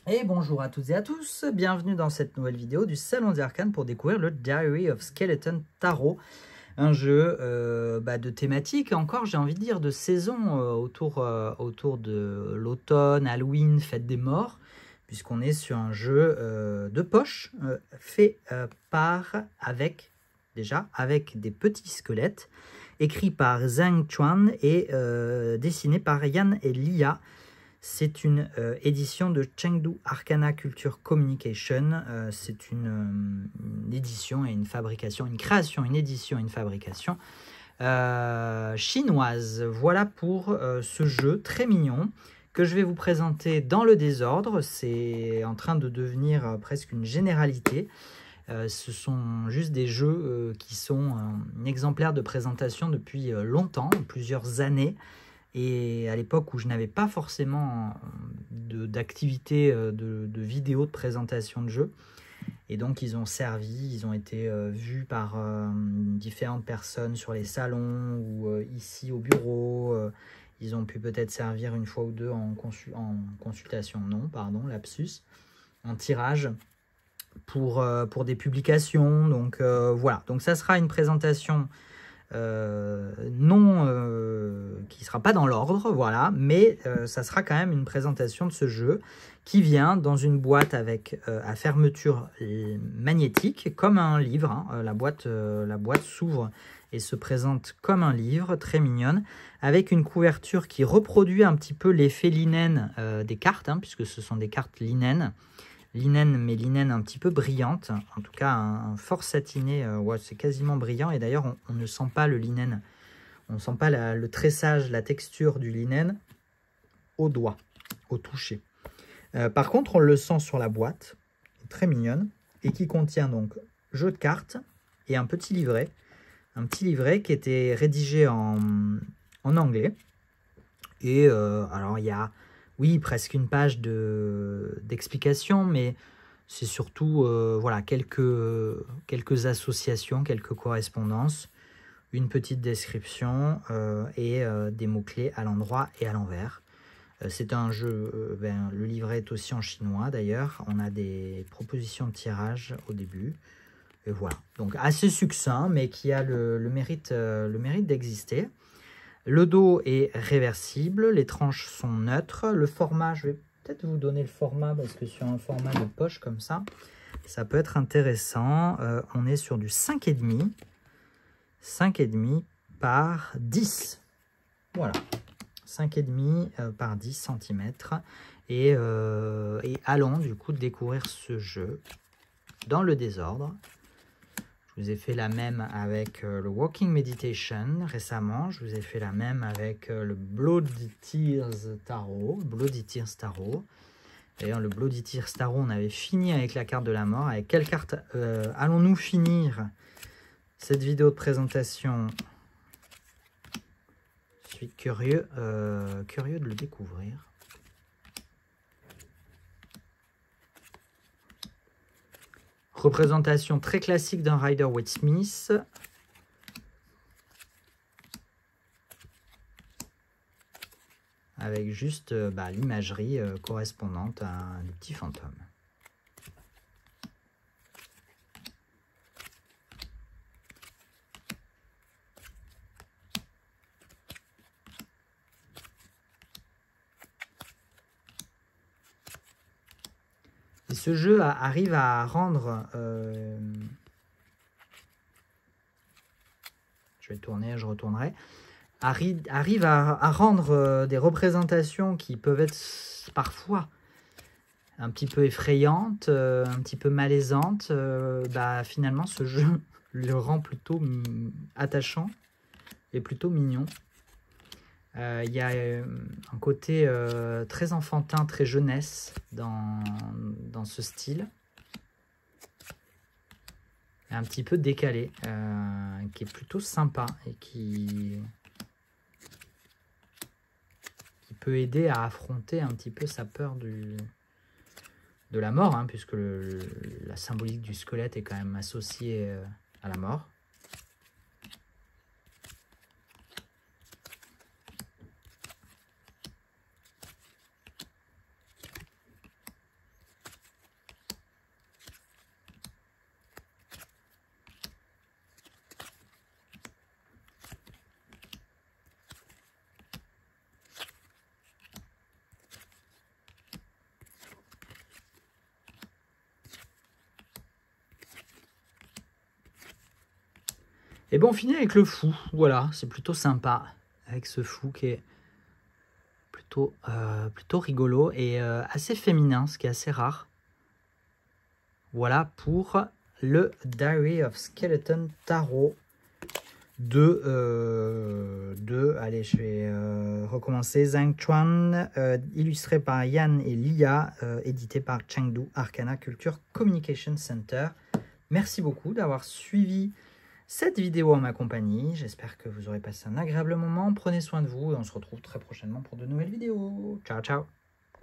Et bonjour à toutes et à tous, bienvenue dans cette nouvelle vidéo du Salon des Arcanes pour découvrir le Diary of Skeleton Tarot, un jeu de thématique, encore j'ai envie de dire de saison autour de l'automne, Halloween, Fête des Morts, puisqu'on est sur un jeu de poche fait avec des petits squelettes, écrit par Zhang Chuan et dessiné par Yan et Lia. C'est une édition de Chengdu Arcana Culture Communication. C'est une édition et une fabrication, une création, une édition et une fabrication chinoise. Voilà pour ce jeu très mignon que je vais vous présenter dans le désordre. C'est en train de devenir presque une généralité. Ce sont juste des jeux qui sont un exemplaire de présentation depuis longtemps, plusieurs années. Et à l'époque où je n'avais pas forcément d'activité de vidéos de présentation de jeux. Et donc ils ont servi, ils ont été vus par différentes personnes sur les salons ou ici au bureau. Ils ont pu peut-être servir une fois ou deux en consultation, non, pardon, lapsus, en tirage pour des publications. Donc voilà, donc ça sera une présentation qui ne sera pas dans l'ordre, voilà, mais ça sera quand même une présentation de ce jeu qui vient dans une boîte avec à fermeture magnétique, comme un livre, hein. La boîte s'ouvre et se présente comme un livre, très mignonne, avec une couverture qui reproduit un petit peu l'effet linen des cartes, hein, puisque ce sont des cartes linen, mais linen un petit peu brillante, en tout cas un fort satiné, ouais, c'est quasiment brillant, et d'ailleurs on ne sent pas le linen, on ne sent pas le tressage, la texture du linen au doigt, au toucher. Par contre on le sent sur la boîte, très mignonne, et qui contient donc jeu de cartes et un petit livret qui était rédigé en anglais, et alors il y a, oui, presque une page d'explication, mais c'est surtout voilà, quelques associations, quelques correspondances, une petite description et des mots-clés à l'endroit et à l'envers. C'est un jeu, le livret est aussi en chinois d'ailleurs, on a des propositions de tirage au début, et voilà. Donc assez succinct, mais qui a le mérite d'exister. Le dos est réversible, les tranches sont neutres. Le format, je vais peut-être vous donner le format parce que sur un format de poche comme ça, ça peut être intéressant. On est sur du 5,5. 5,5 par 10. Voilà. 5,5 par 10 cm. Et allons du coup découvrir ce jeu dans le désordre. Je vous ai fait la même avec le Walking Meditation récemment. Je vous ai fait la même avec le Bloody Tears Tarot. D'ailleurs, le Bloody Tears Tarot, on avait fini avec la carte de la mort. Avec quelle carte allons-nous finir cette vidéo de présentation? Je suis curieux de le découvrir. Représentation très classique d'un Rider-Waite Smith. Avec juste l'imagerie correspondante à un petit fantôme. Et ce jeu arrive à rendre... je vais tourner, je retournerai. Arrive à rendre des représentations qui peuvent être parfois un petit peu effrayantes, un petit peu malaisantes. Finalement, ce jeu le rend plutôt attachant et plutôt mignon. Il y a un côté très enfantin, très jeunesse dans ce style. Un petit peu décalé, qui est plutôt sympa et qui peut aider à affronter un petit peu sa peur de la mort, hein, puisque la symbolique du squelette est quand même associée à la mort. Et bon, on finit avec le fou. Voilà, c'est plutôt sympa. Avec ce fou qui est plutôt rigolo et assez féminin, ce qui est assez rare. Voilà pour le Diary of Skeleton Tarot allez, je vais recommencer. Zhang Chuan, illustré par Yan et Lia, édité par Chengdu Arcana Culture Communication Center. Merci beaucoup d'avoir suivi cette vidéo en ma compagnie. J'espère que vous aurez passé un agréable moment. Prenez soin de vous et on se retrouve très prochainement pour de nouvelles vidéos. Ciao, ciao!